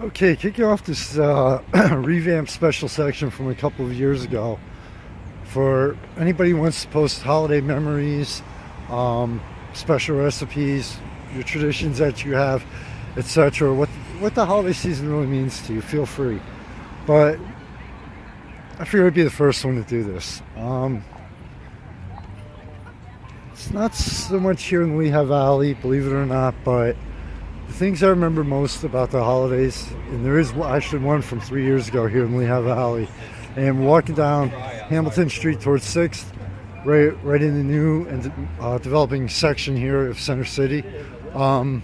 Okay, kicking off this revamped special section from a couple of years ago. For anybody who wants to post holiday memories, um, special recipes, your traditions that you have, etc., what the holiday season really means to you, feel free. But I figured I'd be the first one to do this. It's not so much here in the Lehigh Valley, believe it or not, but the things I remember most about the holidays, and there is actually one from 3 years ago here in Lehigh Valley, and walking down Hamilton Street towards 6th, right in the new and developing section here of Center City. Um,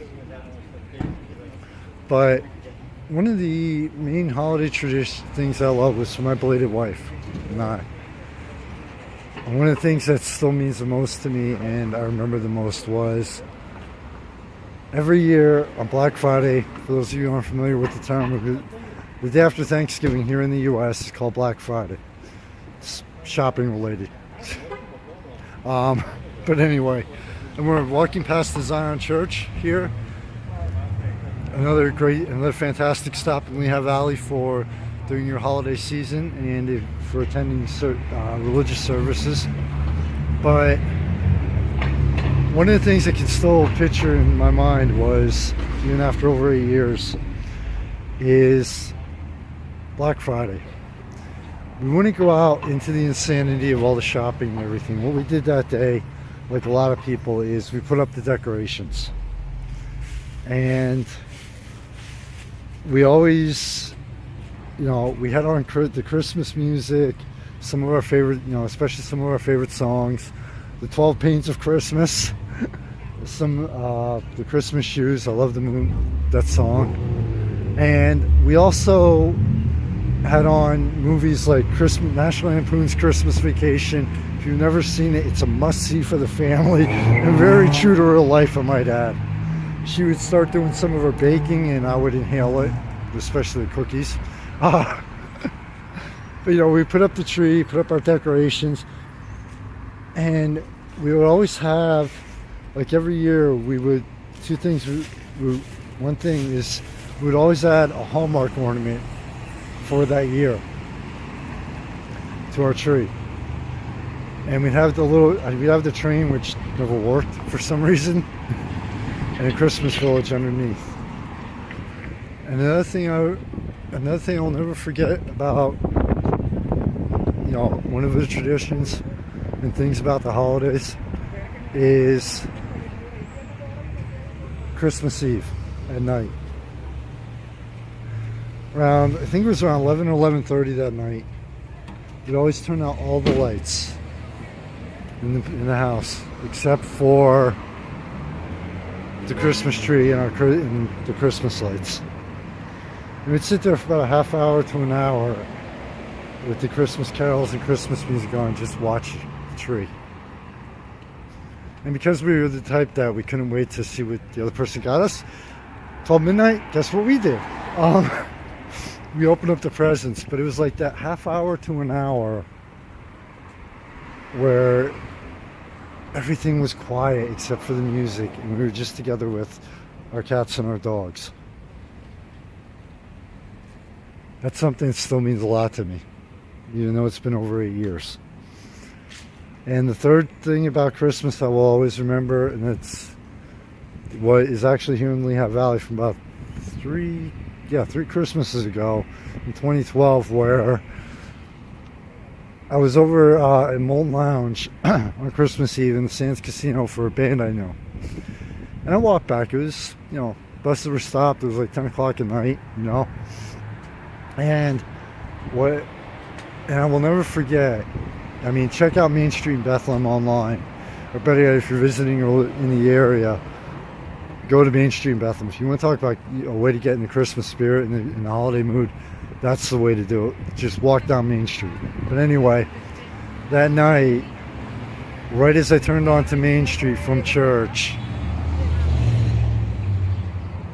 but one of the main holiday tradition things I love was for my belated wife and I. And one of the things that still means the most to me and I remember the most was every year on Black Friday. For those of you who aren't familiar with the term, the day after Thanksgiving here in the U.S. is called Black Friday. It's shopping related. Um, but anyway, and we're walking past the Zion Church here. Another fantastic stop in Lehigh Valley for during your holiday season and for attending religious services. But one of the things I can still picture in my mind was, even after over 8 years, is Black Friday. We wouldn't go out into the insanity of all the shopping and everything. What we did that day, like a lot of people, is we put up the decorations. And we always, we had on the Christmas music, some of our favorite, especially some of our favorite songs, the 12 Pains of Christmas, the Christmas Shoes. I love that song. And we also had on movies like National Lampoon's Christmas Vacation. If you've never seen it, it's a must-see for the family and very true to real life, I might add. She would start doing some of her baking and I would inhale it, especially the cookies. But we put up the tree, put up our decorations, and we would always have, like every year, two things. One thing is we would always add a Hallmark ornament for that year to our tree. And we'd have the train, which never worked for some reason, and a Christmas village underneath. And another thing I'll never forget about, one of the traditions and things about the holidays is Christmas Eve at night. I think it was around 11 or 11:30 that night, we'd always turn out all the lights in the house, except for the Christmas tree and the Christmas lights. And we'd sit there for about a half hour to an hour with the Christmas carols and Christmas music on, just watch the tree. And because we were the type that we couldn't wait to see what the other person got us, 12 midnight, guess what we did? We opened up the presents, but it was like that half hour to an hour where everything was quiet except for the music, and we were just together with our cats and our dogs. That's something that still means a lot to me, even though it's been over 8 years. And the third thing about Christmas I will always remember, and it's what is actually here in Lehigh Valley from about three Christmases ago in 2012, where I was over at Molten Lounge on Christmas Eve in the Sands Casino for a band I know. And I walked back. It was, buses were stopped. It was like 10 o'clock at night, And I will never forget. I mean, check out Main Street in Bethlehem online. Or better yet, if you're visiting in the area, go to Main Street in Bethlehem. If you want to talk about a way to get in the Christmas spirit and in the holiday mood, that's the way to do it. Just walk down Main Street. But anyway, that night, right as I turned onto Main Street from church,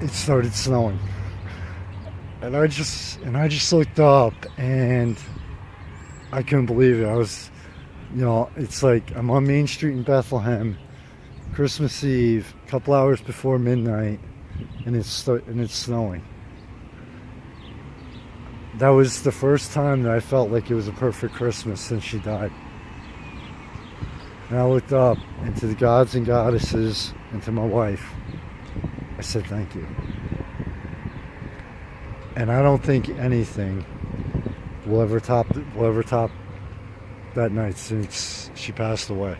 it started snowing. And I just looked up and I couldn't believe it. I was, it's like I'm on Main Street in Bethlehem, Christmas Eve, a couple hours before midnight, and it's snowing. that was the first time that I felt like it was a perfect Christmas since she died. And I looked up into the gods and goddesses and to my wife. I said thank you. And I don't think anything will ever top that night since she passed away.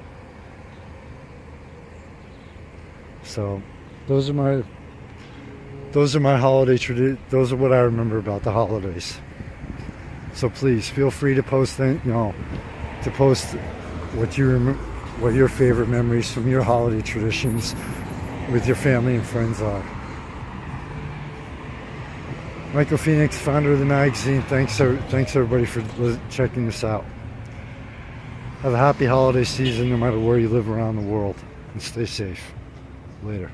So those are my holiday traditions. Those are what I remember about the holidays. So please feel free to post what your favorite memories from your holiday traditions with your family and friends are. Michael Phoenix, founder of the magazine. Thanks everybody for checking this out. Have a happy holiday season no matter where you live around the world, and stay safe. Later.